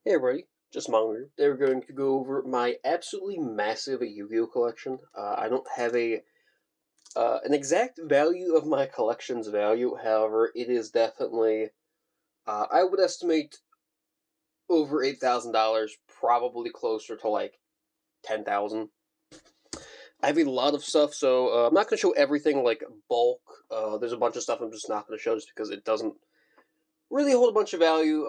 Hey everybody, just Monger. They're going to go over my absolutely massive Yu-Gi-Oh collection. I don't have an exact value of my collection's value. However, it is definitely I would estimate over $8,000, probably closer to like 10,000. I have a lot of stuff, so I'm not going to show everything like bulk. There's a bunch of stuff I'm just not going to show just because it doesn't really hold a bunch of value.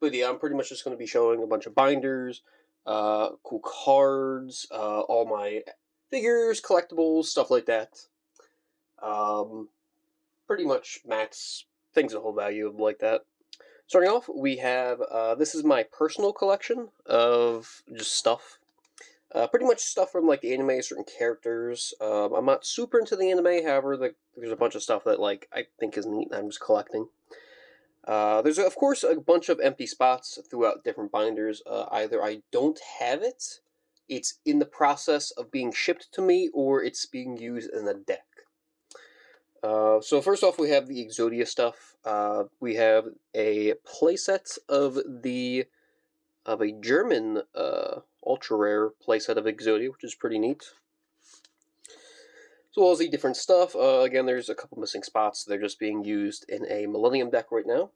But yeah, I'm pretty much just going to be showing a bunch of binders, cool cards, all my figures, collectibles, stuff like that. Um, Pretty much max things of whole value like that. Starting off, we have this is my personal collection of just stuff. Pretty much stuff from like anime, certain characters. I'm not super into the anime, however, there's a bunch of stuff that like I think is neat and I'm just collecting. There's of course a bunch of empty spots throughout different binders. Either I don't have it, it's in the process of being shipped to me, or it's being used in a deck. So first off, we have the Exodia stuff. We have a playset of a German ultra rare playset of Exodia, which is pretty neat. As well as the different stuff. Again, there's a couple missing spots. They're just being used in a Millennium deck right now.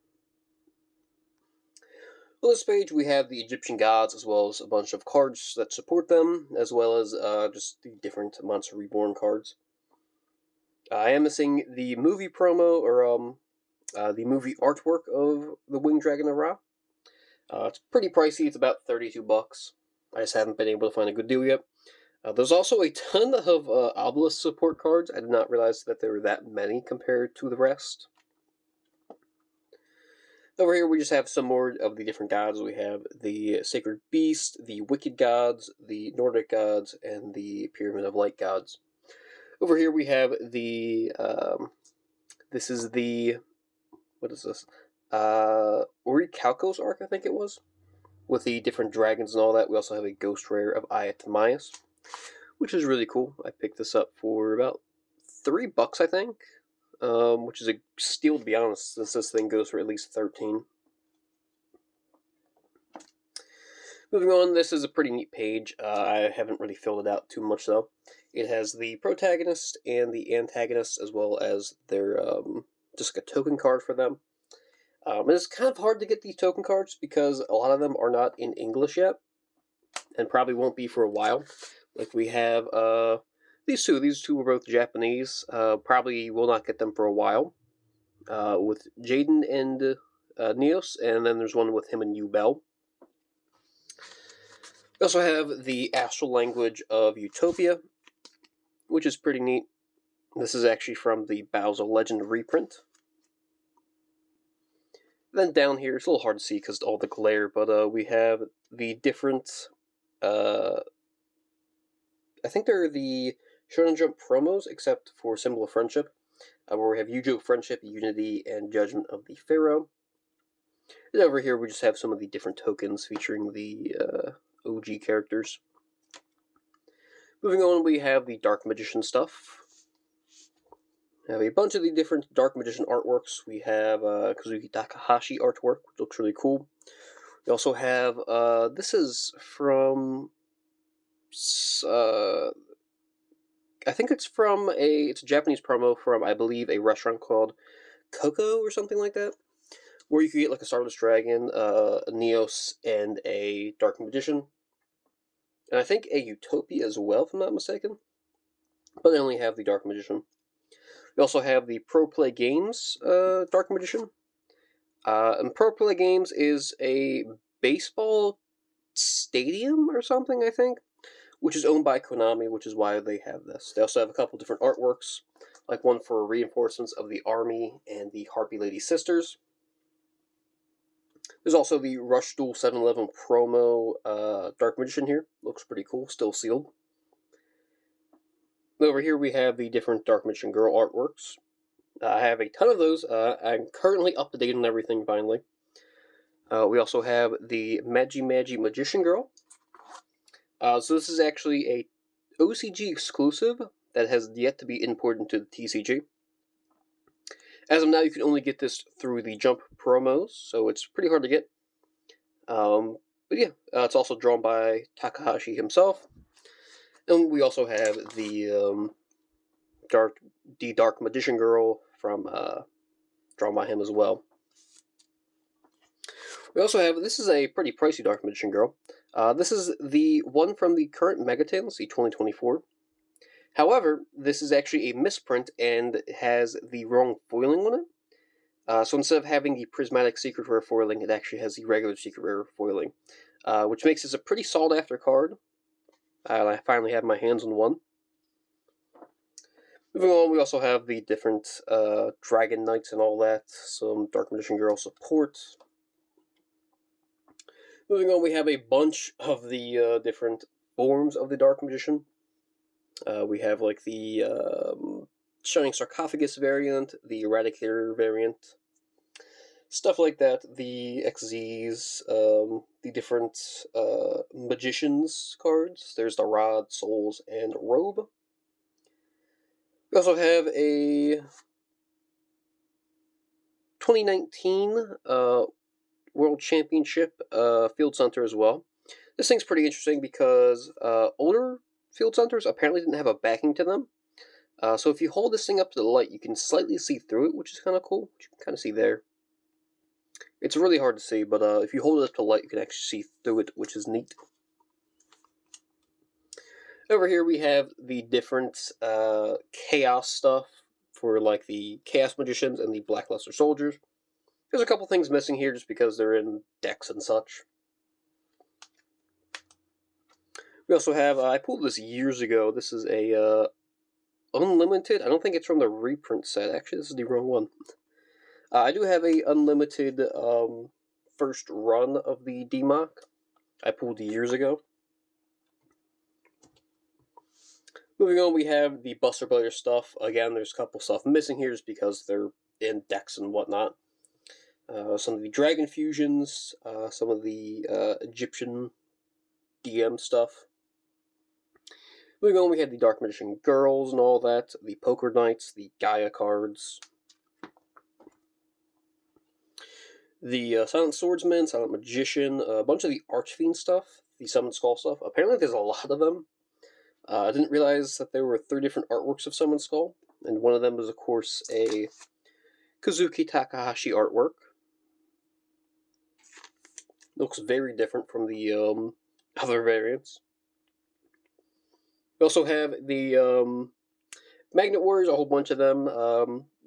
On this page, we have the Egyptian gods, as well as a bunch of cards that support them, as well as just the different Monster Reborn cards. I am missing the movie promo, or the movie artwork of the Winged Dragon of Ra. It's pretty pricey. It's about $32. I just haven't been able to find a good deal yet. There's also a ton of Obelisk support cards. I did not realize that there were that many compared to the rest. Over here, we just have some more of the different gods. We have the Sacred Beast, the Wicked Gods, the Nordic Gods, and the Pyramid of Light Gods. Over here, we have the. This is the. What is this? Orichalcos arc, I think it was. With the different dragons and all that. We also have a Ghost Rare of Ayatamias, which is really cool. I picked this up for about $3, I think. Which is a steal, to be honest, since this thing goes for at least 13. Moving on, this is a pretty neat page. I haven't really filled it out too much, though. It has the protagonist and the antagonist, as well as their just a token card for them. It's kind of hard to get these token cards because a lot of them are not in English yet, and probably won't be for a while. Like we have these two. These two are both Japanese. Probably will not get them for a while. With Jaden and Neos, and then there's one with him and Bell. We also have the astral language of Utopia, which is pretty neat. This is actually from the Bowser Legend reprint. Then down here, it's a little hard to see because of all the glare, but we have the different. I think they're the Shonen Jump promos, except for Symbol of Friendship, where we have Yujo Friendship, Unity, and Judgment of the Pharaoh. And over here, we just have some of the different tokens featuring the OG characters. Moving on, we have the Dark Magician stuff. We have a bunch of the different Dark Magician artworks. We have Kazuki Takahashi artwork, which looks really cool. We also have, this is from, I think it's from it's a Japanese promo from, I believe, a restaurant called Coco or something like that, where you could get like a Stardust Dragon, a Neos, and a Dark Magician. And I think a Utopia as well, if I'm not mistaken. But they only have the Dark Magician. We also have the Pro Play Games Dark Magician. And Pro Play Games is a baseball stadium or something, I think, which is owned by Konami, which is why they have this. They also have a couple different artworks, like one for reinforcements of the Army and the Harpy Lady Sisters. There's also the Rush Duel 7-Eleven promo Dark Magician here. Looks pretty cool, still sealed. Over here we have the different Dark Magician Girl artworks. I have a ton of those. I'm currently up to date on everything, finally. We also have the Magi Magician Girl. So this is actually a OCG exclusive that has yet to be imported into the TCG. As of now, you can only get this through the Jump promos, so it's pretty hard to get. But yeah, it's also drawn by Takahashi himself. And we also have the Dark Magician Girl from drawn by him as well. We also have, this is a pretty pricey Dark Magician Girl. This is the one from the current Megatales, the 2024. However, this is actually a misprint and has the wrong foiling on it. So instead of having the Prismatic Secret Rare foiling, it actually has the regular Secret Rare foiling, which makes this a pretty sought after card. I finally have my hands on one. Moving on, we also have the different Dragon Knights and all that, some Dark Magician Girl support. Moving on, we have a bunch of the different forms of the Dark Magician. We have like the Shining Sarcophagus variant, the Eradicator variant, stuff like that. The XZs, the different Magicians cards. There's the Rod, Souls, and Robe. We also have a 2019 World Championship Field Center as well. This thing's pretty interesting because older Field Centers apparently didn't have a backing to them. So if you hold this thing up to the light, you can slightly see through it, which is kind of cool. You can kind of see there. It's really hard to see, but if you hold it up to the light, you can actually see through it, which is neat. Over here we have the different Chaos stuff for like the Chaos Magicians and the Blackluster Soldiers. There's a couple things missing here just because they're in decks and such. We also have, I pulled this years ago, this is a Unlimited, I don't think it's from the reprint set, actually this is the wrong one. I do have a Unlimited first run of the DMOC. I pulled years ago. Moving on, we have the Buster Blader stuff. Again, there's a couple stuff missing here just because they're in decks and whatnot. Some of the Dragon Fusions, some of the Egyptian DM stuff. Moving on, we had the Dark Magician Girls and all that, the Poker Knights, the Gaia cards, the Silent Swordsman, Silent Magician, a bunch of the Archfiend stuff, the Summon Skull stuff. Apparently there's a lot of them. I didn't realize that there were 3 different artworks of Summon Skull, and one of them was, of course, a Kazuki Takahashi artwork. Looks very different from the other variants. We also have the Magnet Warriors, a whole bunch of them.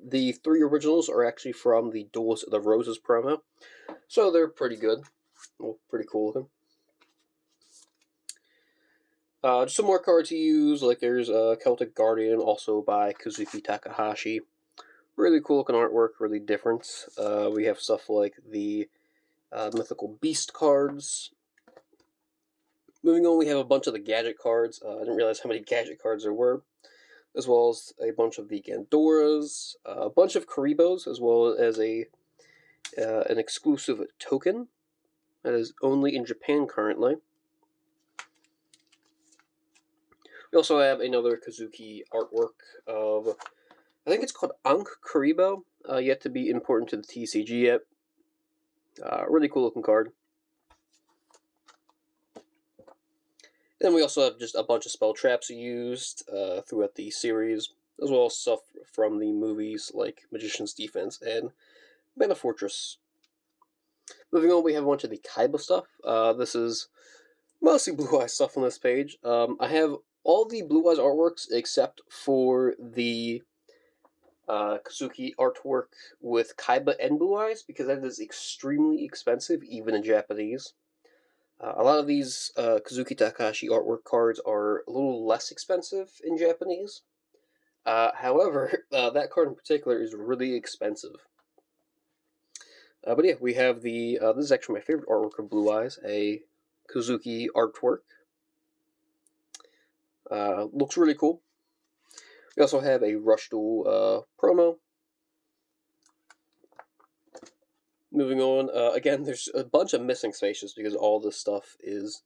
The 3 originals are actually from the Duels of the Roses promo, so they're pretty good. Well, pretty cool looking. Just some more cards to use, like there's Celtic Guardian, also by Kazuki Takahashi. Really cool looking artwork, really different. We have stuff like the Mythical Beast cards. Moving on, we have a bunch of the gadget cards. I didn't realize how many gadget cards there were. As well as a bunch of the Gandoras, a bunch of Karibos, as well as an exclusive token that is only in Japan currently. We also have another Kazuki artwork of, I think it's called Ankh Karibo, yet to be important to the TCG yet. Really cool looking card. Then we also have just a bunch of spell traps used throughout the series, as well as stuff from the movies like Magician's Defense and Mana Fortress. Moving on, we have a bunch of the Kaiba stuff. This is mostly Blue Eyes stuff on this page. I have all the Blue Eyes artworks except for the Kazuki artwork with Kaiba and Blue Eyes, because that is extremely expensive, even in Japanese. A lot of these Kazuki Takahashi artwork cards are a little less expensive in Japanese. However, that card in particular is really expensive. But yeah, we have the, this is actually my favorite artwork of Blue Eyes, a Kazuki artwork. Looks really cool. We also have a Rush Duel promo. Moving on, again, there's a bunch of missing spaces because all this stuff is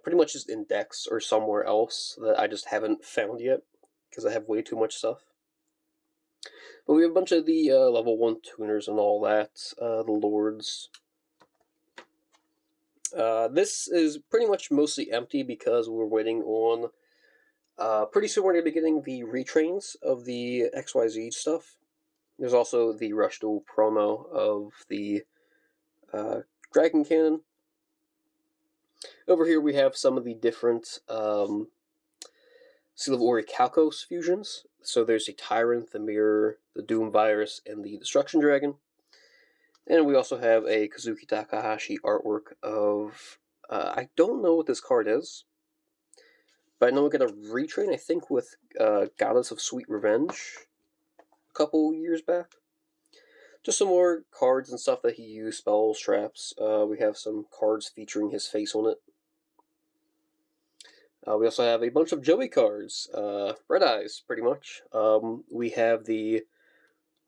pretty much just in decks or somewhere else that I just haven't found yet because I have way too much stuff. But we have a bunch of the level 1 tuners and all that, the Lords. This is pretty much mostly empty because we're waiting on. Pretty soon we're going to be getting the retrains of the XYZ stuff. There's also the Rush Duel promo of the Dragon Cannon. Over here we have some of the different Seal of Orichalcos fusions. So there's the Tyrant, the Mirror, the Doom Virus, and the Destruction Dragon. And we also have a Kazuki Takahashi artwork of... I don't know what this card is, but I know we got a retrain, I think, with Goddess of Sweet Revenge a couple years back. Just some more cards and stuff that he used, spells, traps. We have some cards featuring his face on it. We also have a bunch of Joey cards. Red Eyes, pretty much. We have the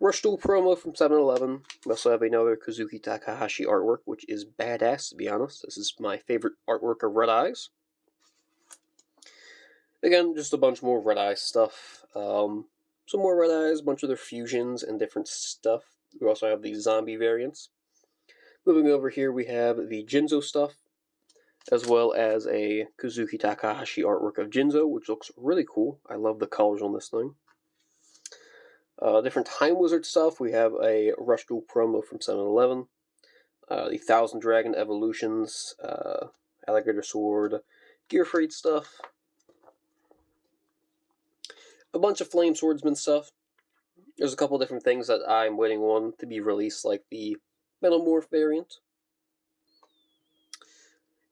Rush Duel promo from 7-Eleven. We also have another Kazuki Takahashi artwork, which is badass, to be honest. This is my favorite artwork of Red Eyes. Again, just a bunch more Red Eyes stuff. Some more Red Eyes, a bunch of their fusions and different stuff. We also have the zombie variants. Moving over here, we have the Jinzo stuff, as well as a Kazuki Takahashi artwork of Jinzo, which looks really cool. I love the colors on this thing. Different Time Wizard stuff. We have a Rush Duel promo from 7-Eleven. The Thousand Dragon Evolutions, Alligator Sword, Gear Freight stuff. A bunch of Flame Swordsman stuff. There's a couple different things that I'm waiting on to be released, like the Metamorph variant.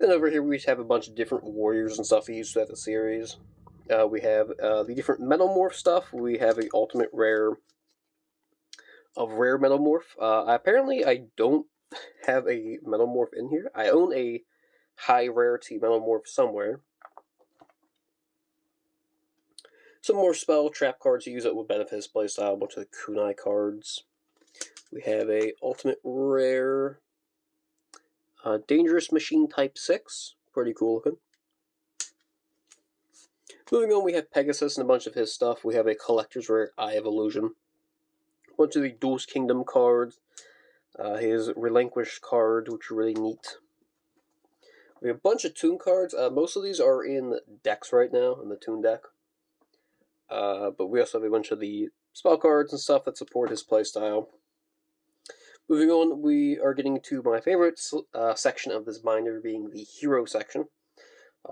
Then over here we have a bunch of different warriors and stuff he used throughout the series. We have the different Metamorph stuff. We have an ultimate rare of Rare Metamorph. Apparently I don't have a Metamorph in here. I own a high rarity Metamorph somewhere. Some more spell trap cards to use that would benefit his playstyle. A bunch of the Kunai cards. We have a ultimate rare Dangerous Machine Type 6. Pretty cool looking. Moving on, we have Pegasus and a bunch of his stuff. We have a Collector's Rare Eye of Illusion. A bunch of the Duel's Kingdom cards. His Relinquish card, which are really neat. We have a bunch of Toon cards. Most of these are in decks right now, in the Toon deck. But we also have a bunch of the spell cards and stuff that support his playstyle. Moving on, we are getting to my favorite section of this binder, being the hero section.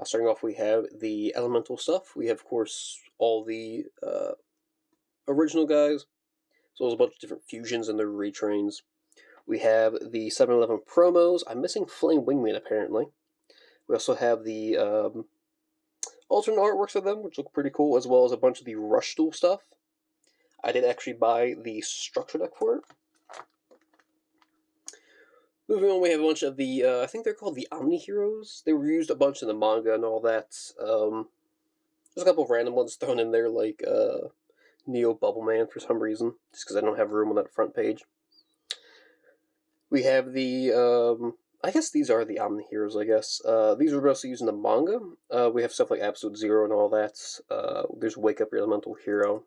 Starting off, we have the elemental stuff. We have, of course, all the original guys, as well as a bunch of different fusions and their retrains. We have the 7-Eleven promos. I'm missing Flame Wingman, apparently. We also have the alternate artworks of them, which look pretty cool, as well as a bunch of the Rush Duel stuff. I did actually buy the structure deck for it. Moving on, we have a bunch of the, I think they're called the Omni Heroes. They were used a bunch in the manga and all that. There's a couple of random ones thrown in there, like Neo Bubbleman for some reason, just because I don't have room on that front page. We have the, I guess these are the Omni Heroes, I guess. These were mostly used in the manga. We have stuff like Absolute Zero and all that. There's Wake Up Your Elemental Hero.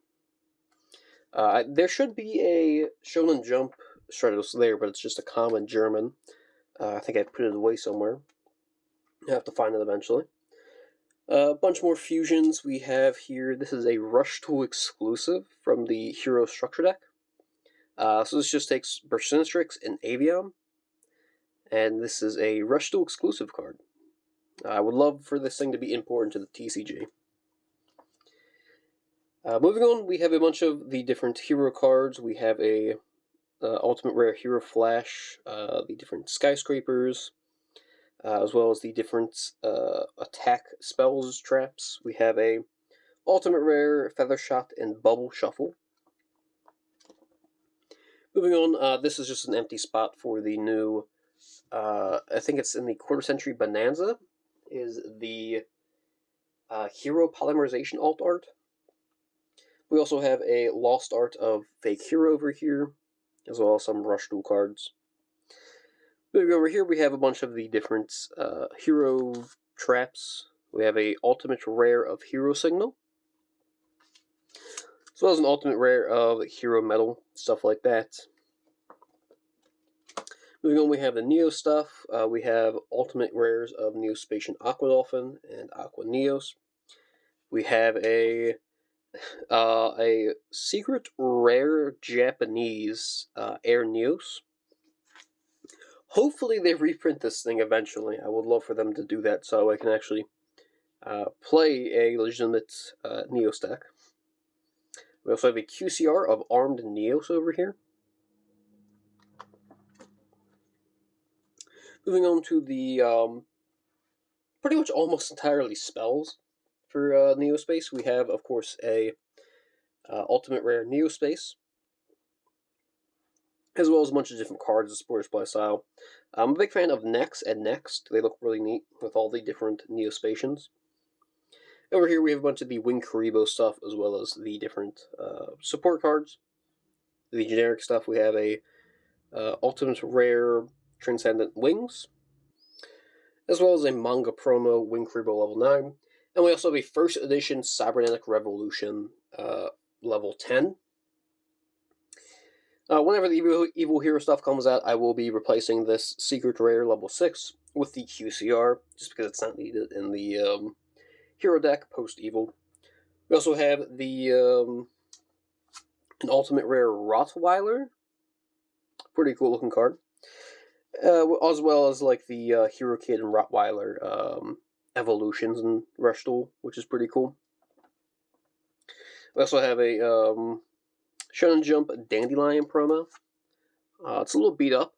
There should be a Shonen Jump Stratos there, but it's just a common German. I think I put it away somewhere. I have to find it eventually. A bunch more fusions we have here. This is a Rush Duel exclusive from the Hero Structure deck. So this just takes Burstinistrix and Avion. And this is a Rush Duel exclusive card. I would love for this thing to be imported to the TCG. Moving on, we have a bunch of the different hero cards. We have a Ultimate Rare Hero Flash, the different Skyscrapers, as well as the different attack spells traps. We have a Ultimate Rare Feather Shot and Bubble Shuffle. Moving on, this is just an empty spot for the new, I think it's in the Quarter Century Bonanza, is the Hero Polymerization alt art. We also have a Lost Art of Fake Hero over here, as well as some Rush Duel cards. Moving over here, we have a bunch of the different hero traps. We have a Ultimate Rare of Hero Signal, as well as an Ultimate Rare of Hero Metal, stuff like that. Moving on, we have the Neo stuff. We have ultimate rares of Neospacian Aqua Dolphin and Aqua Neos. We have a secret rare Japanese Air Neos. Hopefully they reprint this thing eventually. I would love for them to do that so I can actually play a legitimate Neos deck. We also have a QCR of Armed Neos over here. Moving on to the pretty much almost entirely spells for Neospace. We have, of course, a Ultimate Rare Neospace, as well as a bunch of different cards of Sports Play style. I'm a big fan of Nex and Next. They look really neat with all the different Neospacians. Over here we have a bunch of the Wing Karibo stuff, as well as the different support cards. The generic stuff, we have a Ultimate Rare Transcendent Wings, as well as a Manga Promo Wing Karibo level 9. And we also have a first edition Cybernetic Revolution level 10. Whenever the Evil Hero stuff comes out, I will be replacing this Secret Rare level 6 with the QCR, just because it's not needed in the Hero deck post-Evil. We also have the an Ultimate Rare Rottweiler. Pretty cool looking card. As well as like the Hero Kid and Rottweiler evolutions in Rush Duel, which is pretty cool. We also have a Shonen Jump Dandelion promo. It's a little beat up.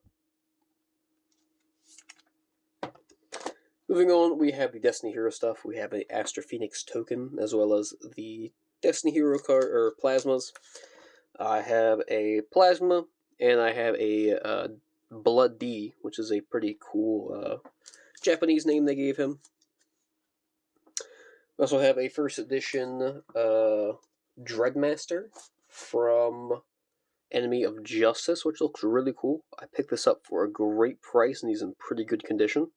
Moving on, we have the Destiny Hero stuff. We have a Astro Phoenix token, as well as the Destiny Hero card, or Plasmas. I have a Plasma, and I have a Blood D, which is a pretty cool Japanese name they gave him. We also have a first edition Dreadmaster from Enemy of Justice, which looks really cool. I picked this up for a great price, and he's in pretty good condition.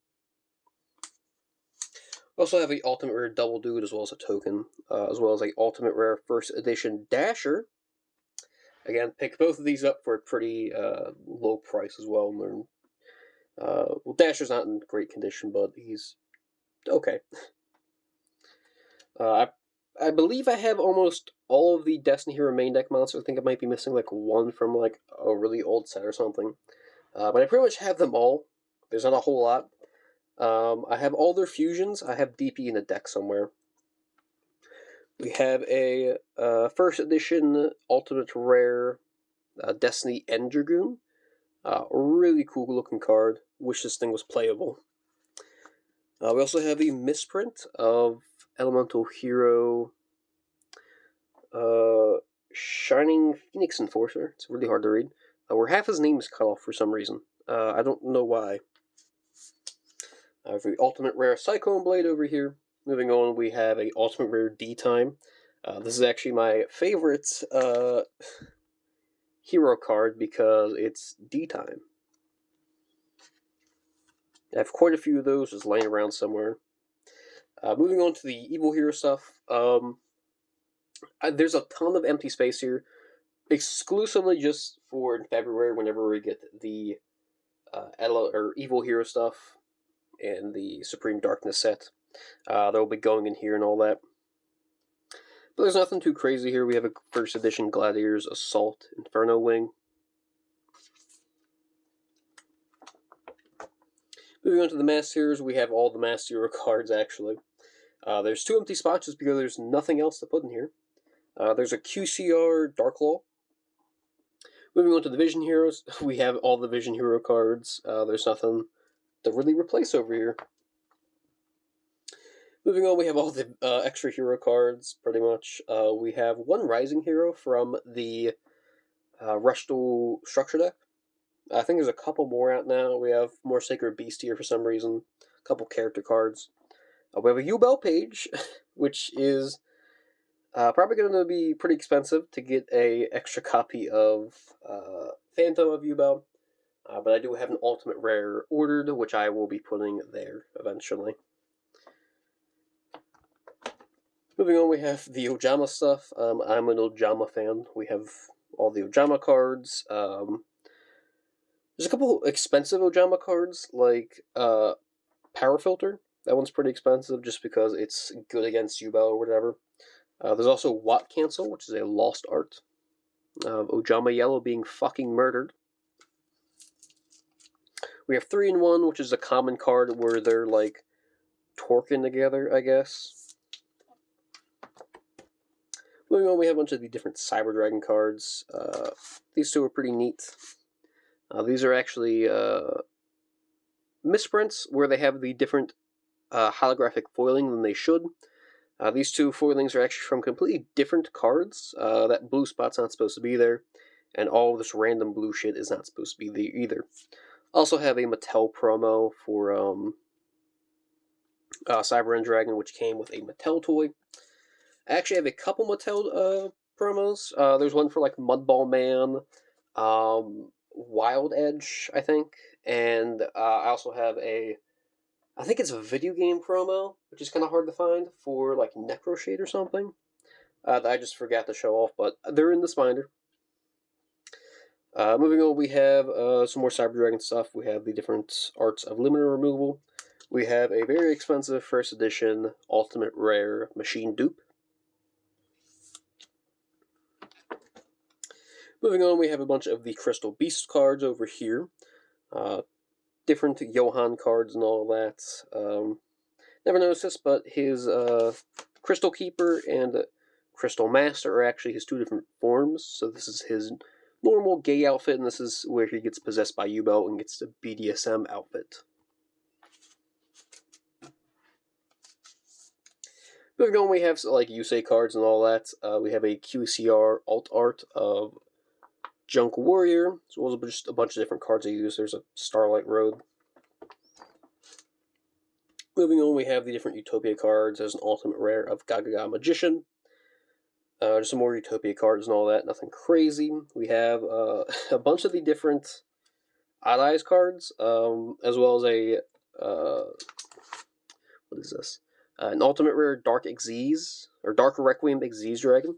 We also have a Ultimate Rare Double Dude, as well as a token, as well as a Ultimate Rare First Edition Dasher. Again, picked both of these up for a pretty low price as well. Well, Dasher's not in great condition, but he's okay. I believe I have almost all of the Destiny Hero main deck monsters. I think I might be missing like one from like a really old set or something. But I pretty much have them all. There's not a whole lot. I have all their fusions. I have DP in a deck somewhere. We have a first edition Ultimate Rare Destiny End Dragoon. Really cool looking card. Wish this thing was playable. We also have a misprint of Elemental Hero Shining Phoenix Enforcer. It's really hard to read. Where half his name is cut off for some reason. I don't know why. I have the Ultimate Rare Cyclone Blade over here. Moving on, we have a Ultimate Rare D-Time. This is actually my favorite hero card because it's D-Time. I have quite a few of those just laying around somewhere. Moving on to the Evil Hero stuff. There's a ton of empty space here, exclusively just for February, whenever we get the Evil Hero stuff and the Supreme Darkness set. They'll be going in here and all that. But there's nothing too crazy here. We have a first edition Gladiators Assault Inferno Wing. Moving on to the Masked Heroes, we have all the Masked Hero cards actually. There's 2 empty spots just because there's nothing else to put in here. There's a QCR Darklaw. Moving on to the Vision Heroes, we have all the Vision Hero cards. There's nothing to really replace over here. Moving on, we have all the extra hero cards, pretty much. We have one Rising Hero from the Rush Duel structure deck. I think there's a couple more out now. We have more Sacred Beast here for some reason. A couple character cards. We have a Yubel page, which is probably going to be pretty expensive to get a extra copy of Phantom of Yubel. But I do have an Ultimate Rare ordered, which I will be putting there eventually. Moving on, we have the Ojama stuff. I'm an Ojama fan. We have all the Ojama cards. There's a couple expensive Ojama cards, like Power Filter. That one's pretty expensive just because it's good against Yubel or whatever. There's also Watt Cancel, which is a lost art of Ojama Yellow being fucking murdered. We have 3-in-1, which is a common card where they're like torquing together, I guess. Moving on, we have a bunch of the different Cyber Dragon cards. These two are pretty neat. These are actually misprints where they have the different holographic foiling than they should. These two foilings are actually from completely different cards. That blue spot's not supposed to be there, and all of this random blue shit is not supposed to be there either. Also have a Mattel promo for Cyber Dragon, which came with a Mattel toy. I actually have a couple Mattel promos. There's one for like Mudball Man, Wild Edge, I think, and I also have I think it's a video game promo, which is kind of hard to find, for like Necroshade or something. That I just forgot to show off, but they're in this binder. Moving on, we have some more Cyber Dragon stuff. We have the different arts of limiter removal. We have a very expensive first edition ultimate rare machine dupe. Moving on, we have a bunch of the Crystal Beast cards over here. Different Johann cards and all that. Never noticed this, but his Crystal Keeper and Crystal Master are actually his two different forms. So this is his normal gay outfit, and this is where he gets possessed by Yubel and gets the BDSM outfit. Moving on, we have like Yusei cards and all that. We have a QCR alt art of Junk Warrior, as well as just a bunch of different cards I use. There's a Starlight Road. Moving on, we have the different Utopia cards. There's an ultimate rare of Gagaga Magician. Just some more Utopia cards and all that. Nothing crazy. We have a bunch of the different Odd Eyes cards, as well as a what is this? An ultimate rare Dark Xyz, or Dark Requiem Xyz Dragon.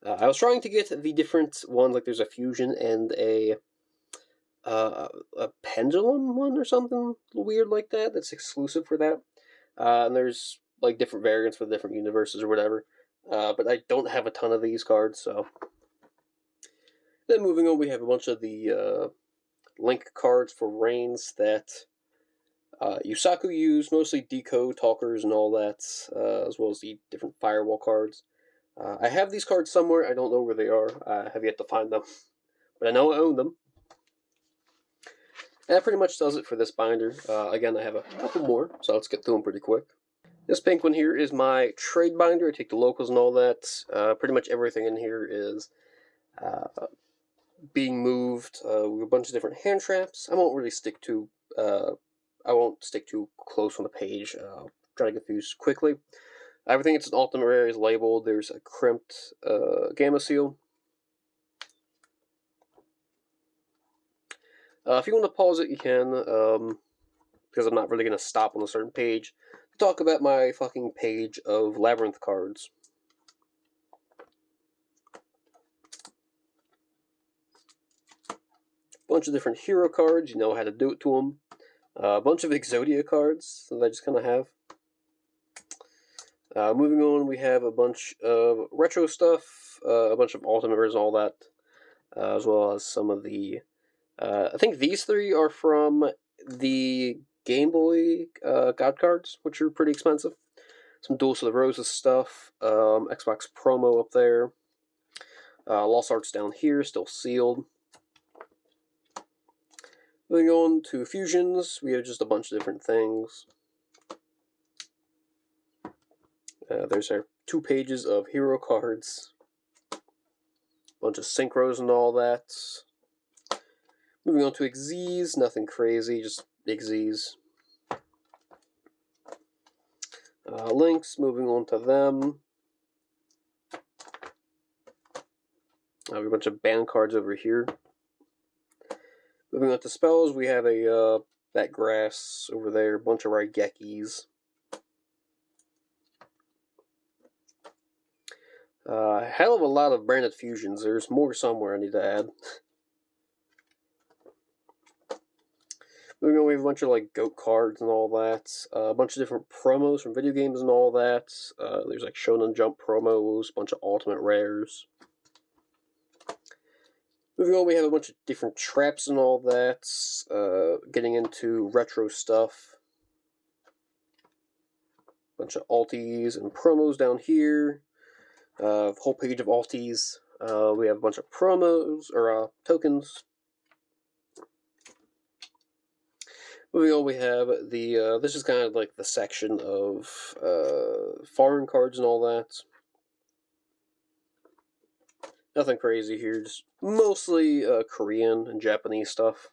I was trying to get the different ones, like there's a fusion and a pendulum one or something weird like that that's exclusive for that. And there's like different variants for the different universes or whatever. But I don't have a ton of these cards, so. Then moving on, we have a bunch of the Link cards for Reigns that Yusaku used, mostly Decode, Talkers, and all that, as well as the different Firewall cards. I have these cards somewhere. I don't know where they are. I have yet to find them. But I know I own them. And that pretty much does it for this binder. Again, I have a couple more, so let's get through them pretty quick. This pink one here is my trade binder. I take the locals and all that. Pretty much everything in here is being moved with a bunch of different hand traps. I won't really stick too close on the page. Try to get through quickly. Everything that's an ultimate rare is labeled. There's a crimped Gamma Seal. If you want to pause it, you can, because I'm not really going to stop on a certain page to talk about my fucking page of Labyrinth cards. Bunch of different hero cards, you know how to do it to them. A bunch of Exodia cards that I just kind of have. Moving on, we have a bunch of retro stuff, a bunch of ultimate rares and all that, as well as some of the. I think these three are from the Game Boy God cards, which are pretty expensive. Some Duels of the Roses stuff, Xbox promo up there. Lost Arts down here, still sealed. Moving on to fusions, we have just a bunch of different things. There's our 2 pages of hero cards. Bunch of synchros and all that. Moving on to Xyz, nothing crazy, just Xyz. Links, moving on to them. We have a bunch of band cards over here. Moving on to spells, we have a that grass over there, a bunch of Raigekis. Hell of a lot of branded fusions. There's more somewhere I need to add. Moving on, we have a bunch of like GOAT cards and all that. A bunch of different promos from video games and all that. There's like Shonen Jump promos, a bunch of Ultimate Rares. Moving on, we have a bunch of different traps and all that. Getting into retro stuff. Bunch of alties and promos down here. Whole page of alties. We have a bunch of promos, or tokens. Moving on, we have the, this is kind of like the section of foreign cards and all that. Nothing crazy here, just mostly Korean and Japanese stuff.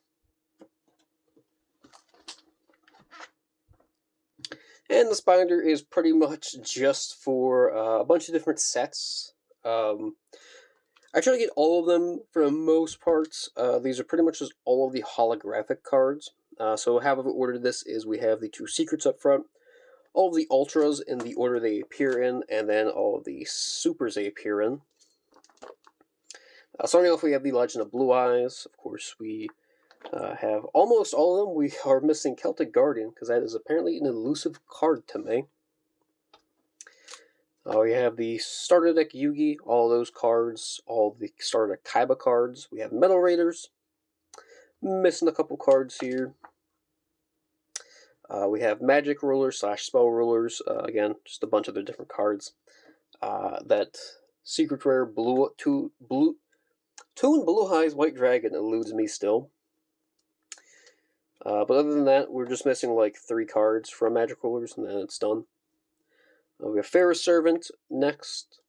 And this binder is pretty much just for a bunch of different sets. I try to get all of them for the most part. These are pretty much just all of the holographic cards. So how I've ordered this is we have the 2 secrets up front, all of the ultras in the order they appear in, and then all of the supers they appear in. Starting off, we have the Legend of Blue Eyes. Of course, we have almost all of them. We are missing Celtic Guardian, because that is apparently an elusive card to me. We have the Starter Deck Yugi, all those cards, all the Starter Deck Kaiba cards. We have Metal Raiders. Missing a couple cards here. We have Magic Rulers / Spell Rulers. Again, just a bunch of the different cards. That Secret Rare Toon Blue Eyes White Dragon eludes me still. But other than that, we're just missing like 3 cards from Magic Rulers, and then it's done. We have Pharaoh's Servant next.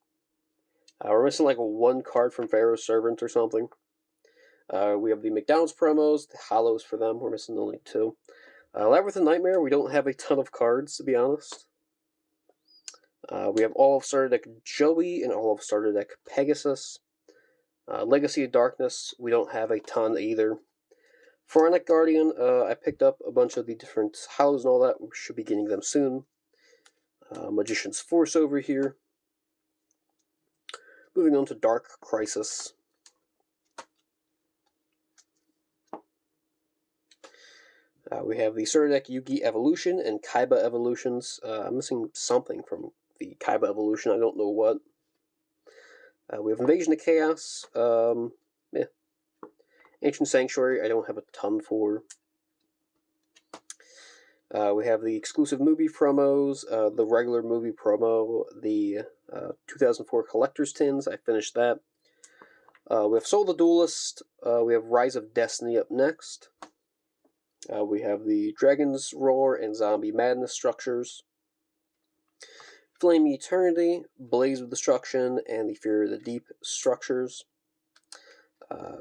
We're missing like 1 card from Pharaoh's Servant or something. We have the McDonald's promos, the hollows for them. We're missing only 2. Labyrinth of Nightmare, we don't have a ton of cards, to be honest. We have all of Starter Deck Joey and all of Starter Deck Pegasus. Legacy of Darkness, we don't have a ton either. Pharaonic Guardian, I picked up a bunch of the different hollows and all that. We should be getting them soon. Magician's Force over here. Moving on to Dark Crisis. We have the Starter Deck Yugi Evolution and Kaiba Evolutions. I'm missing something from the Kaiba Evolution. I don't know what. We have Invasion of Chaos. Yeah. Ancient Sanctuary, I don't have a ton for. We have the exclusive movie promos, the regular movie promo, the 2004 Collector's Tins. I finished that. We have Soul the Duelist. We have Rise of Destiny up next. We have the Dragon's Roar and Zombie Madness structures. Flame Eternity, Blaze of Destruction, and the Fury of the Deep structures.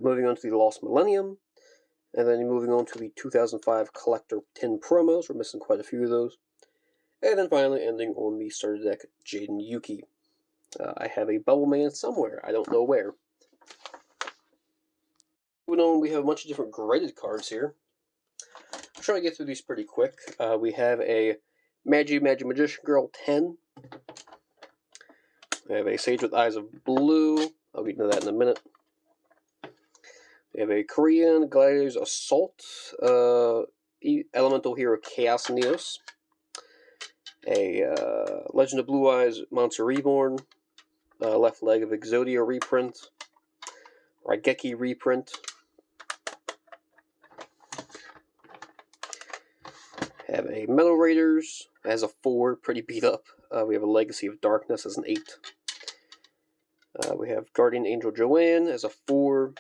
Moving on to the Lost Millennium. And then moving on to the 2005 Collector Tin promos. We're missing quite a few of those. And then finally ending on the Starter Deck Jaden Yuki. I have a Bubble Man somewhere. I don't know where. Moving on, we have a bunch of different graded cards here. I'll try to get through these pretty quick. We have a Magic Magician Girl 10. We have a Sage with Eyes of Blue. I'll get into that in a minute. We have a Korean Gladiators Assault, Elemental Hero Chaos Neos, a Legend of Blue Eyes Monster Reborn, Left Leg of Exodia reprint, Raigeki reprint, have a Metal Raiders as a 4, pretty beat up. We have a Legacy of Darkness as an 8. We have Guardian Angel Joanne as a 4.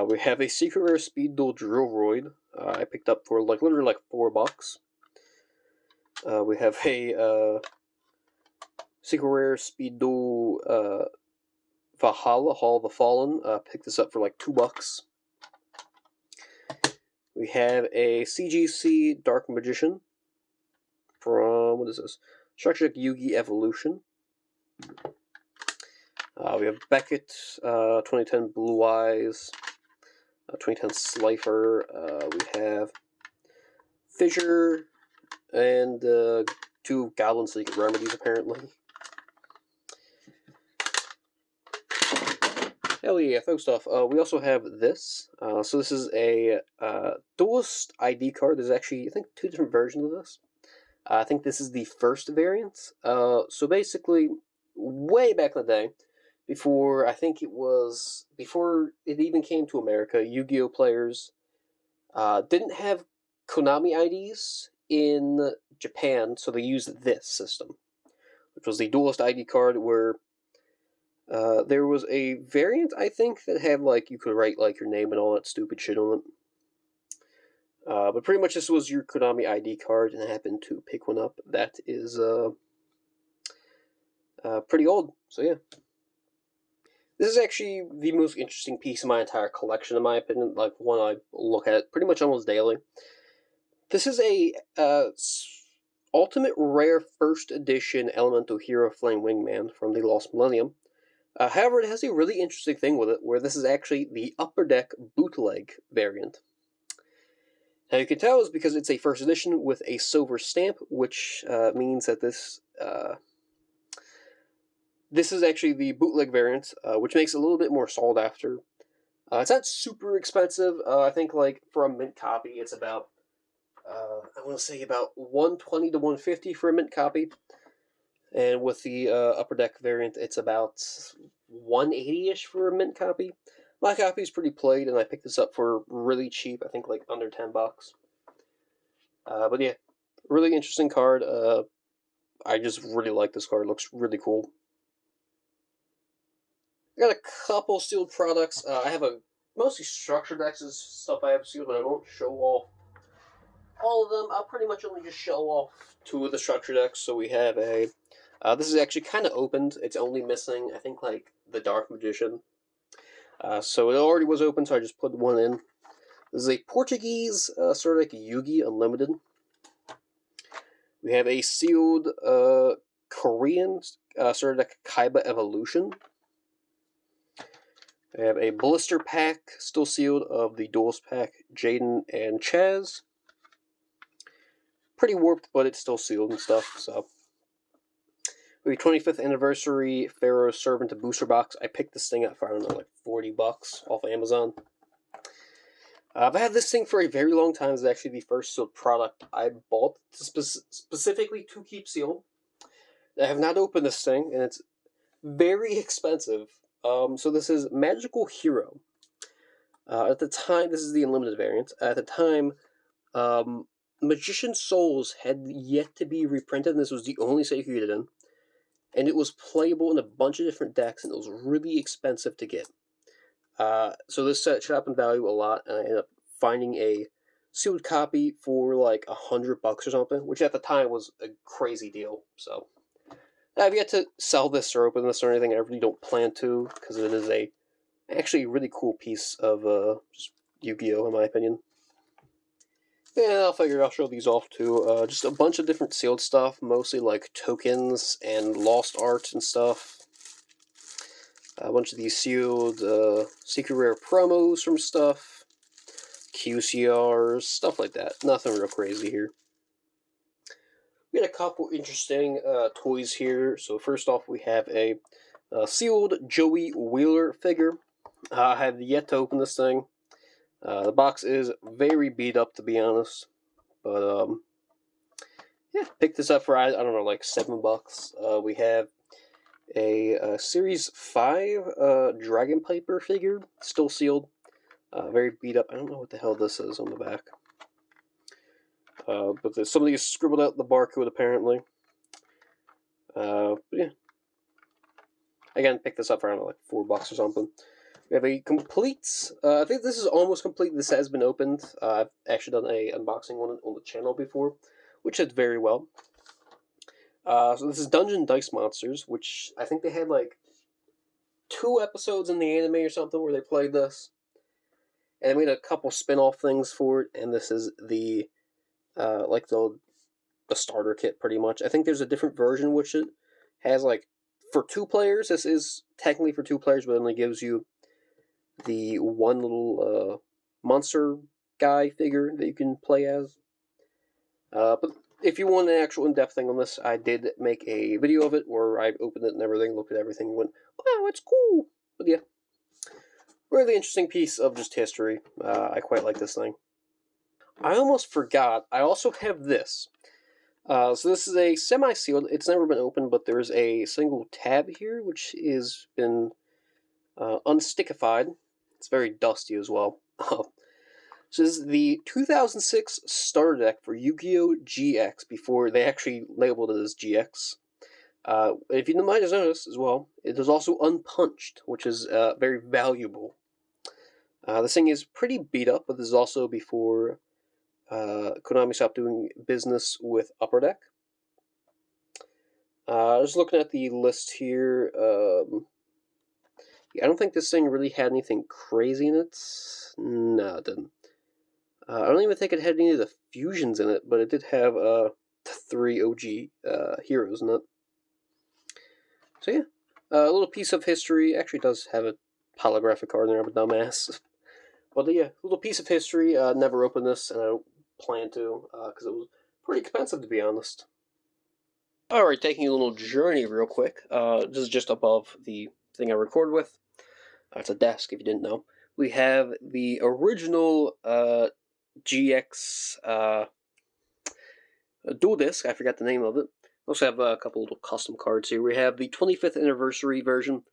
We have a Secret Rare Speed Duel Drillroid. I picked up for literally like $4. We have a Secret Rare Speed Duel Valhalla, Hall of the Fallen. Picked this up for like $2. We have a CGC Dark Magician from, what is this? Structure Deck Yugi Evolution. We have Beckett, 2010 Blue Eyes, 2010 Slifer. We have Fissure, and 2 Goblin Secret Remedies, apparently. Hell yeah, throw stuff. We also have this. So this is a Duelist ID card. There's actually, I think, two different versions of this. I think this is the first variant. So basically, way back in the day, before it even came to America, Yu-Gi-Oh players didn't have Konami IDs in Japan, so they used this system, which was the Duelist ID card, where there was a variant, I think, that had like you could write like your name and all that stupid shit on it. But pretty much this was your Konami ID card, and I happened to pick one up. That is pretty old. So yeah, this is actually the most interesting piece of my entire collection, in my opinion. Like one I look at pretty much almost daily. This is a Ultimate Rare First Edition Elemental Hero Flame Wingman from the Lost Millennium. However, it has a really interesting thing with it, where this is actually the Upper Deck bootleg variant. Now you can tell is because it's a first edition with a silver stamp, which means that this is actually the bootleg variant, which makes it a little bit more sought after. It's not super expensive. I think like for a mint copy, it's about I want to say about $120 to $150 for a mint copy. And with the Upper Deck variant, it's about $180-ish for a mint copy. My copy is pretty played, and I picked this up for really cheap. I think like under $10. But yeah, really interesting card. I just really like this card. It looks really cool. I got a couple sealed products. I have mostly structure decks is stuff I have sealed, but I won't show off all of them. I'll pretty much only just show off two of the structure decks. So we have a this is actually kind of opened. It's only missing, I think, like the Dark Magician. So it already was open, so I just put one in. This is a Portuguese sort of like Yugi Unlimited. We have a sealed Korean sort of like Kaiba Evolution. We have a blister pack, still sealed, of the Duelist pack, Jaden and Chaz. Pretty warped, but it's still sealed and stuff, so. We have 25th anniversary Pharaoh's Servant booster box. I picked this thing up for, I don't know, like $40 off Amazon. I've had this thing for a very long time. It's actually the first sealed product I bought specifically to keep sealed. I have not opened this thing, and it's very expensive. So this is Magical Hero. At the time, this is the unlimited variant. At the time, Magician Souls had yet to be reprinted, and this was the only set you could get it in. And it was playable in a bunch of different decks, and it was really expensive to get. So this set shot up in value a lot, and I ended up finding a sealed copy for like $100 or something, which at the time was a crazy deal. So I've yet to sell this or open this or anything. I really don't plan to, because it is actually a really cool piece of just Yu-Gi-Oh, in my opinion. And I'll figure I'll show these off too. Just a bunch of different sealed stuff, mostly like tokens and lost art and stuff. A bunch of these sealed secret rare promos from stuff, QCRs, stuff like that. Nothing real crazy here. We had a couple interesting toys here. So first off, we have a sealed Joey Wheeler figure. I have yet to open this thing. The box is very beat up, to be honest. But, yeah, picked this up for, I don't know, like $7. We have a Series 5 Dragon Piper figure, still sealed. Very beat up. I don't know what the hell this is on the back. But somebody scribbled out the barcode, apparently. But yeah. Again, picked this up for, I don't know, like $4 or something. We have a complete, I think this is almost complete. This has been opened. I've actually done a unboxing one on the channel before, which did very well. So this is Dungeon Dice Monsters, which I think they had like 2 episodes in the anime or something where they played this. And they made a couple spin-off things for it, and this is the, like the starter kit pretty much. I think there's a different version which it has like, for 2 players, this is technically for 2 players, but it only gives you the one little monster guy figure that you can play as. But if you want an actual in-depth thing on this, I did make a video of it where I opened it and everything, looked at everything, and went, wow, it's cool. But yeah. Really interesting piece of just history. I quite like this thing. I almost forgot, I also have this. So this is a semi-sealed, it's never been opened, but there's a single tab here, which has been unstickified. It's very dusty as well. So this is the 2006 starter deck for Yu-Gi-Oh! GX, before they actually labeled it as GX. If you might have noticed as well, it is also unpunched, which is very valuable. This thing is pretty beat up, but this is also before Konami stopped doing business with Upper Deck. Just looking at the list here, yeah, I don't think this thing really had anything crazy in it. No, it didn't. I don't even think it had any of the fusions in it, but it did have the 3 OG heroes in it. So yeah, a little piece of history. Actually, does have a holographic card in there. I'm a dumbass. But yeah, a little piece of history. Never opened this, and I don't plan to, because it was pretty expensive, to be honest. Alright, taking a little journey real quick. This is just above the thing I record with. It's a desk, if you didn't know. We have the original GX dual disc. I forgot the name of it. We also have a couple little custom cards here. We have the 25th anniversary version.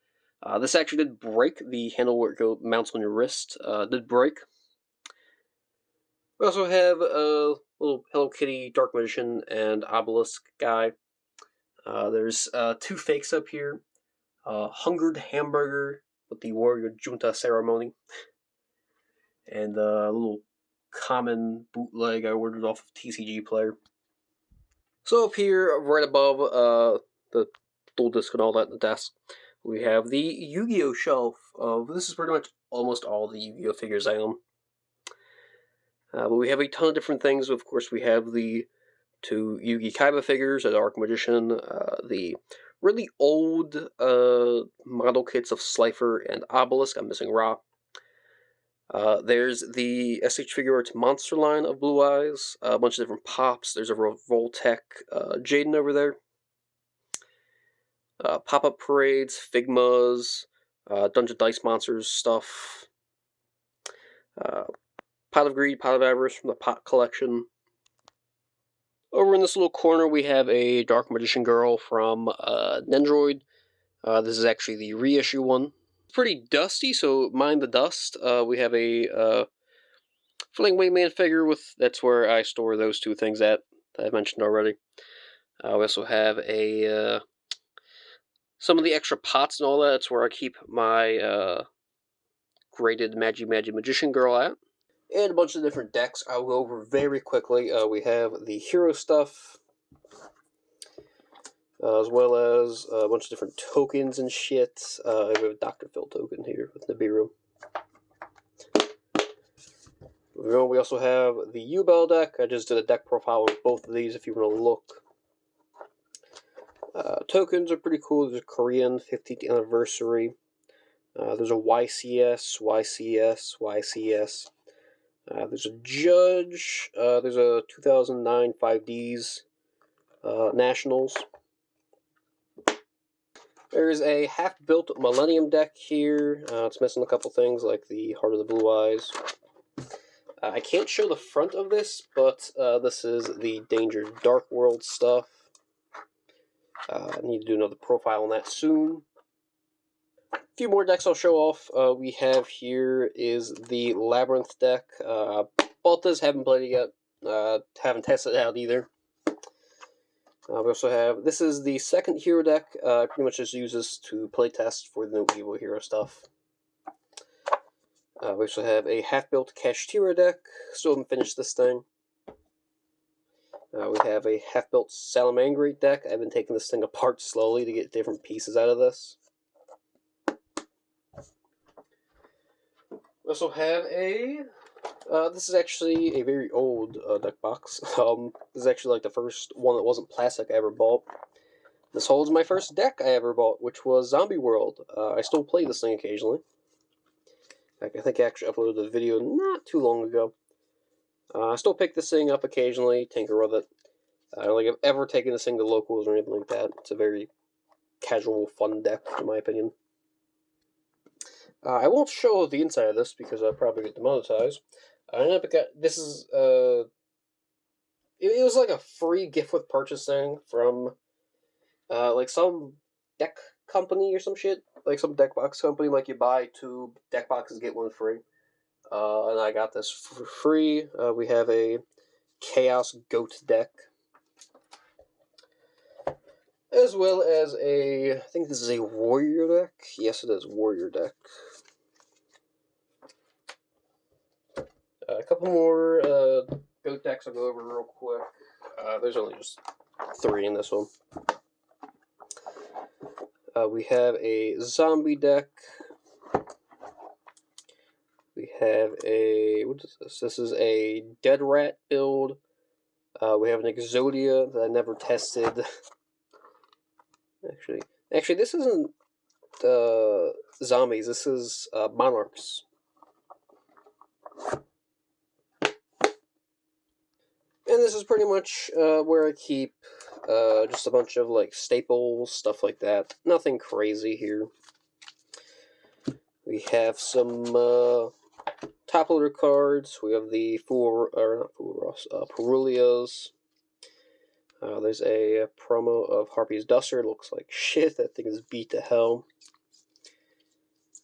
This actually did break. The handle where it mounts on your wrist did break. We also have a little Hello Kitty, Dark Magician, and Obelisk guy. There's 2 fakes up here. Hungered Hamburger with the Warrior Junta ceremony. And a little common bootleg I ordered off of TCG Player. So up here, right above the dual disc and all that in the desk, we have the Yu-Gi-Oh! Shelf. This is pretty much almost all the Yu-Gi-Oh! Figures I own. But we have a ton of different things. Of course, we have the 2 Yugi Kaiba figures, the Dark Magician, the really old model kits of Slifer and Obelisk. I'm missing Ra. There's the SH Figuarts monster line of Blue Eyes, a bunch of different pops. There's a Revoltech Jaden over there. Pop-up parades, Figmas, Dungeon Dice Monsters stuff. Pot of Greed, Pot of Avarice from the Pot Collection. Over in this little corner, we have a Dark Magician Girl from Nendroid. This is actually the reissue one. It's pretty dusty, so mind the dust. We have a Fling Wingman figure with. That's where I store those 2 things at that I mentioned already. We also have a some of the extra pots and all that. That's where I keep my graded Magi Magician Girl at. And a bunch of different decks I'll go over very quickly. We have the hero stuff, as well as a bunch of different tokens and shit. We have a Dr. Phil token here with Nibiru. We also have the U-Bell deck. I just did a deck profile with both of these if you want to look. Tokens are pretty cool. There's a Korean 15th anniversary. There's a YCS, YCS, YCS. There's a Judge. There's a 2009 5Ds Nationals. There's a half-built Millennium deck here. It's missing a couple things like the Heart of the Blue Eyes. I can't show the front of this, but this is the Danger Dark World stuff. I need to do another profile on that soon. A few more decks I'll show off. We have here is the Labyrinth deck. Bought this, haven't played it yet. Haven't tested it out either. We also have, this is the second hero deck. Pretty much just use this to playtest for the new Evil Hero stuff. We also have a half-built Kashtira deck. Still haven't finished this thing. We have a half-built Salamangreat deck. I've been taking this thing apart slowly to get different pieces out of this. We also have a... this is actually a very old deck box. This is actually like the first one that wasn't plastic I ever bought. This holds my first deck I ever bought, which was Zombie World. I still play this thing occasionally. I think I actually uploaded a video not too long ago. I still pick this thing up occasionally, tinker with it. I don't think I've ever taken this thing to locals or anything like that. It's a very casual, fun deck, in my opinion. I won't show the inside of this because I'll probably get demonetized. I ended up got this is it was like a free gift with purchasing from like some deck company or some shit, like some deck box company. Like you buy two deck boxes get one free. And I got this for free. We have a Chaos Goat deck, as well as I think this is a Warrior deck. Yes, it is Warrior deck. A couple more Goat decks I'll go over real quick. There's only just 3 in this one. We have a Zombie deck. We have a, what is this? This is a Dead Rat build. We have an Exodia that I never tested. Actually, this isn't zombies. This is monarchs. And this is pretty much where I keep just a bunch of like staples, stuff like that. Nothing crazy here. We have some top loader cards. We have the Perulias. There's a promo of Harpy's Duster. It looks like shit. That thing is beat to hell.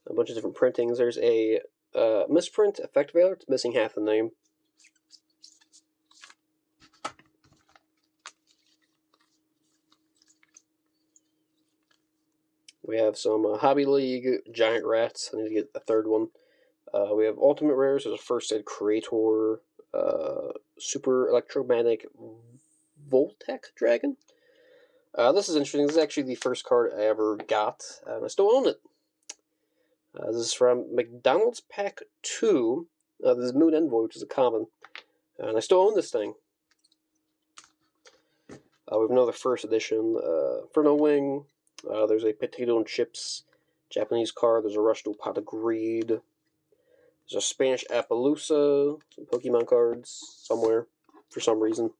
A bunch of different printings. There's a misprint Effect Veiler. It's missing half the name. We have some Hobby League Giant Rats. I need to get a third one. We have Ultimate Rares. There's a First Aid Creator. Super Electromagnetic Voltec Dragon. This is interesting. This is actually the first card I ever got, and I still own it. This is from McDonald's Pack 2. This is Moon Envoy, which is a common. And I still own this thing. We have another first edition Inferno Wing. There's a Potato and Chips Japanese card. There's a Rush to Pot of Greed. There's a Spanish Appaloosa. Some Pokemon cards somewhere for some reason.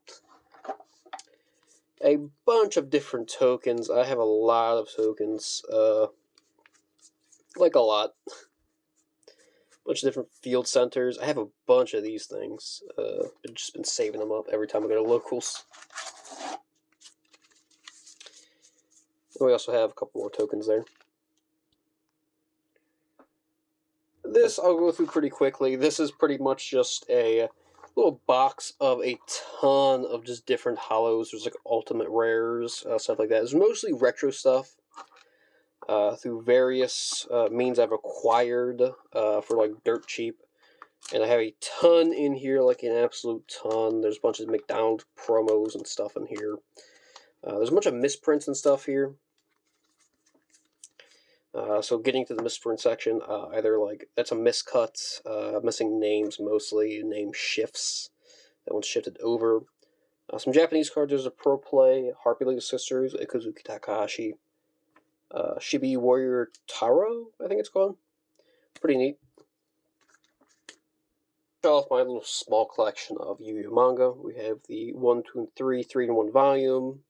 A bunch of different tokens. I have a lot of tokens. Like a lot. Bunch of different field centers. I have a bunch of these things. I've just been saving them up every time I go to locals. We also have a couple more tokens there. This I'll go through pretty quickly. This is pretty much just a little box of a ton of just different hollows. There's like ultimate rares, stuff like that. It's mostly retro stuff through various means I've acquired for like dirt cheap. And I have a ton in here, like an absolute ton. There's a bunch of McDonald's promos and stuff in here. There's a bunch of misprints and stuff here. So getting to the misprint section, either like, that's a miscut, missing names mostly, name shifts. That one's shifted over. Some Japanese cards, there's a Pro Play, Harpy League Sisters, Ikuzuki Takahashi, Shibi Warrior Taro, I think it's called. Pretty neat. Show off my little small collection of Yu-Gi-Oh! Manga. We have the 1, 2, and 3, 3-in-1 volume.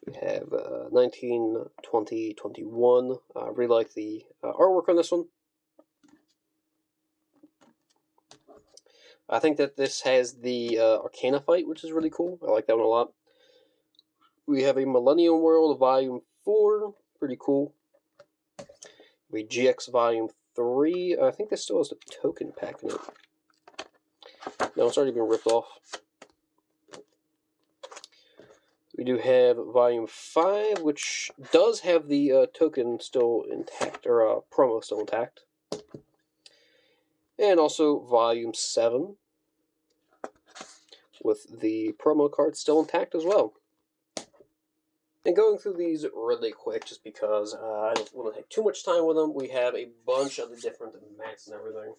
We have 19, 20, 21. I really like the artwork on this one. I think that this has the Arcana fight, which is really cool. I like that one a lot. We have a Millennium World Volume 4. Pretty cool. We GX Volume 3. I think this still has the token pack in it. No, it's already been ripped off. We do have Volume 5, which does have the token still intact, or promo still intact. And also Volume 7, with the promo card still intact as well. And going through these really quick, just because I don't want to take too much time with them, we have a bunch of the different mats and everything.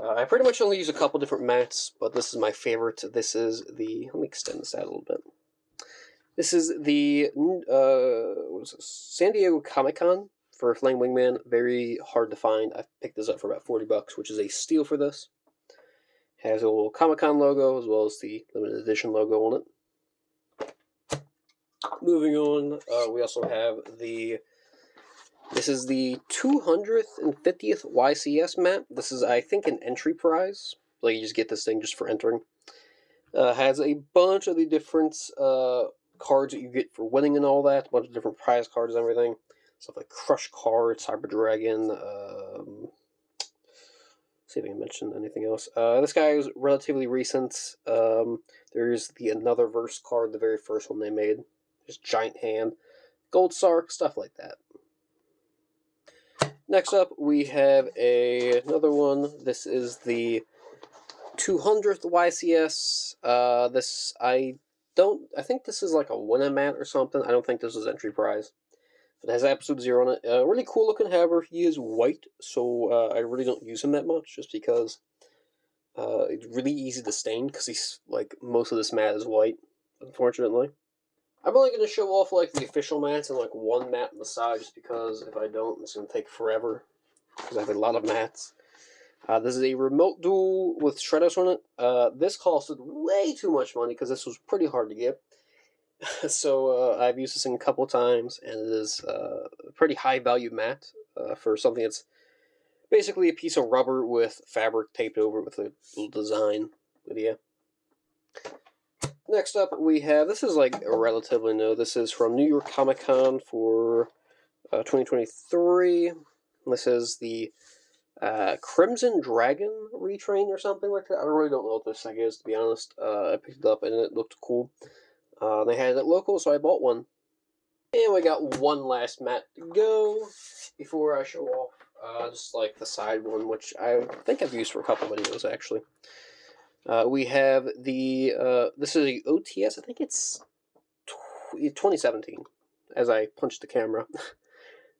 I pretty much only use a couple different mats, but this is my favorite. This is the, let me extend this out a little bit. This is the, what is this? San Diego Comic-Con for Flame Wingman. Very hard to find. I picked this up for about $40, which is a steal for this. Has a little Comic-Con logo, as well as the limited edition logo on it. Moving on, we also have the This is the 250th YCS map. This is, I think, an entry prize. Like, you just get this thing just for entering. Has a bunch of the different cards that you get for winning and all that. A bunch of different prize cards and everything. Stuff like Crush Cards, Cyber Dragon. See if I can mention anything else. This guy is relatively recent. There's the Another Verse card, the very first one they made. Just Giant Hand. Gold Sark, stuff like that. Next up, we have another one. This is the 200th YCS. I think this is like a winner mat or something. I don't think this is entry prize. It has Absolute Zero on it. Really cool looking, however. He is white, so I really don't use him that much, just because it's really easy to stain, because he's, like, most of this mat is white, unfortunately. I'm only going to show off, like, the official mats and, like, one mat on the side, just because if I don't, it's going to take forever, because I have a lot of mats. This is a remote duel with Shreddos on it. This costed way too much money, because this was pretty hard to get. So I've used this thing a couple times, and it is a pretty high-value mat for something that's basically a piece of rubber with fabric taped over it with a little design. But yeah. Next up, we have, this is like relatively new. This is from New York Comic Con for 2023. This is the Crimson Dragon retrain or something like that. I really don't know what this thing is, to be honest. I picked it up and it looked cool. They had it local, so I bought one. And we got one last mat to go before I show off just like the side one, which I think I've used for a couple videos, actually. We have the, this is a OTS, I think it's 2017, as I punched the camera.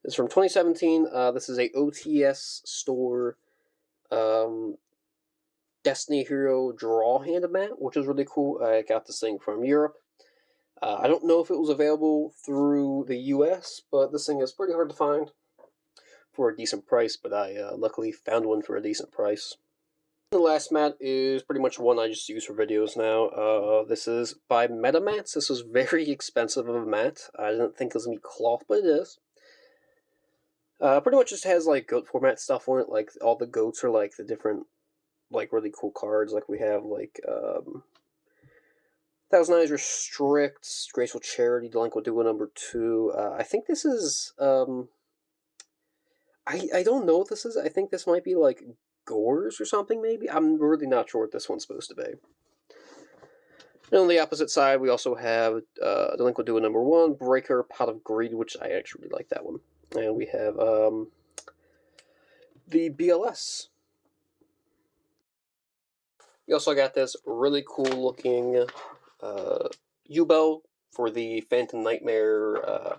It's from 2017. This is a OTS store Destiny Hero draw hand mat, which is really cool. I got this thing from Europe. I don't know if it was available through the US, but this thing is pretty hard to find for a decent price, but I luckily found one for a decent price. The last mat is pretty much one I just use for videos now. This is by MetaMats. This was very expensive of a mat. I didn't think it was going to be cloth, but it is. Pretty much just has like goat format stuff on it. Like all the goats are like the different, like really cool cards. Like we have like Thousand Eyes Restrict, Graceful Charity, Delinquent Duo number 2. I think this is I don't know what this is. I think this might be like Gores or something, maybe? I'm really not sure what this one's supposed to be. And on the opposite side, we also have Delinquent Duo number 1, Breaker, Pot of Greed, which I actually really like that one. And we have the BLS. We also got this really cool looking U-Bell for the Phantom Nightmare. I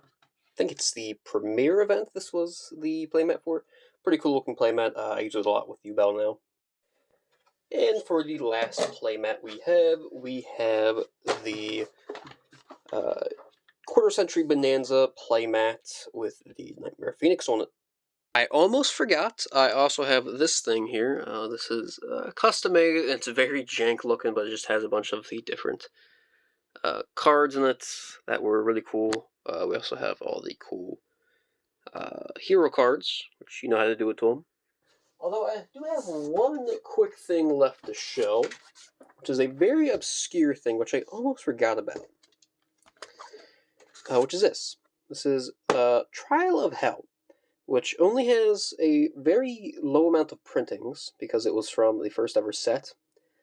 think it's the premiere event this was the playmat for. Pretty cool looking playmat. I use it a lot with U-Bell now. And for the last playmat we have the Quarter Century Bonanza playmat with the Nightmare Phoenix on it. I almost forgot, I also have this thing here. This is custom made. It's very jank looking, but it just has a bunch of the different cards in it that were really cool. We also have all the cool hero cards, which you know how to do it to them. Although I do have one quick thing left to show, which is a very obscure thing, which I almost forgot about. Which is this. This is Trial of Hell, which only has a very low amount of printings, because it was from the first ever set.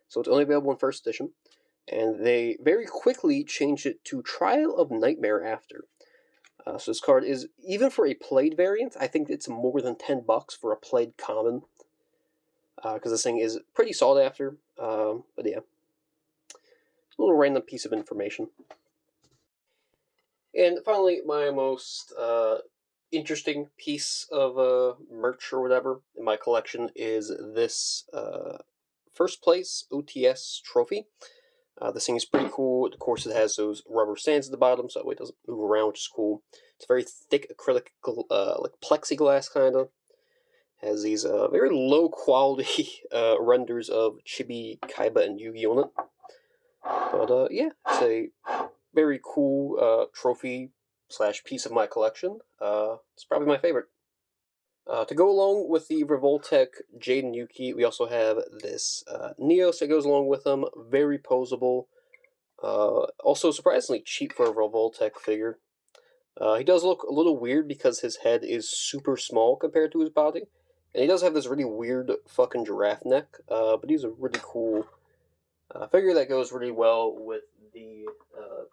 So it's only available in first edition. And they very quickly changed it to Trial of Nightmare after. So this card is, even for a played variant, I think it's more than $10 for a played common. Because this thing is pretty sought after. But yeah. A little random piece of information. And finally, my most interesting piece of merch or whatever in my collection is this first place OTS trophy. This thing is pretty cool. Of course, it has those rubber stands at the bottom, so that way it doesn't move around, which is cool. It's very thick acrylic, like plexiglass kind of. Has these very low quality renders of Chibi, Kaiba, and Yugi on it. But yeah, it's a very cool trophy slash piece of my collection. It's probably my favorite. To go along with the Revoltech Jade and Yuki, we also have this Neos that goes along with them. Very posable. Also surprisingly cheap for a Revoltech figure. He does look a little weird because his head is super small compared to his body. And he does have this really weird fucking giraffe neck, but he's a really cool figure that goes really well with the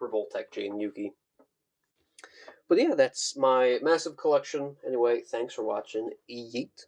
Revoltech Jade and Yuki. But yeah, that's my massive collection. Anyway, thanks for watching. Yeet.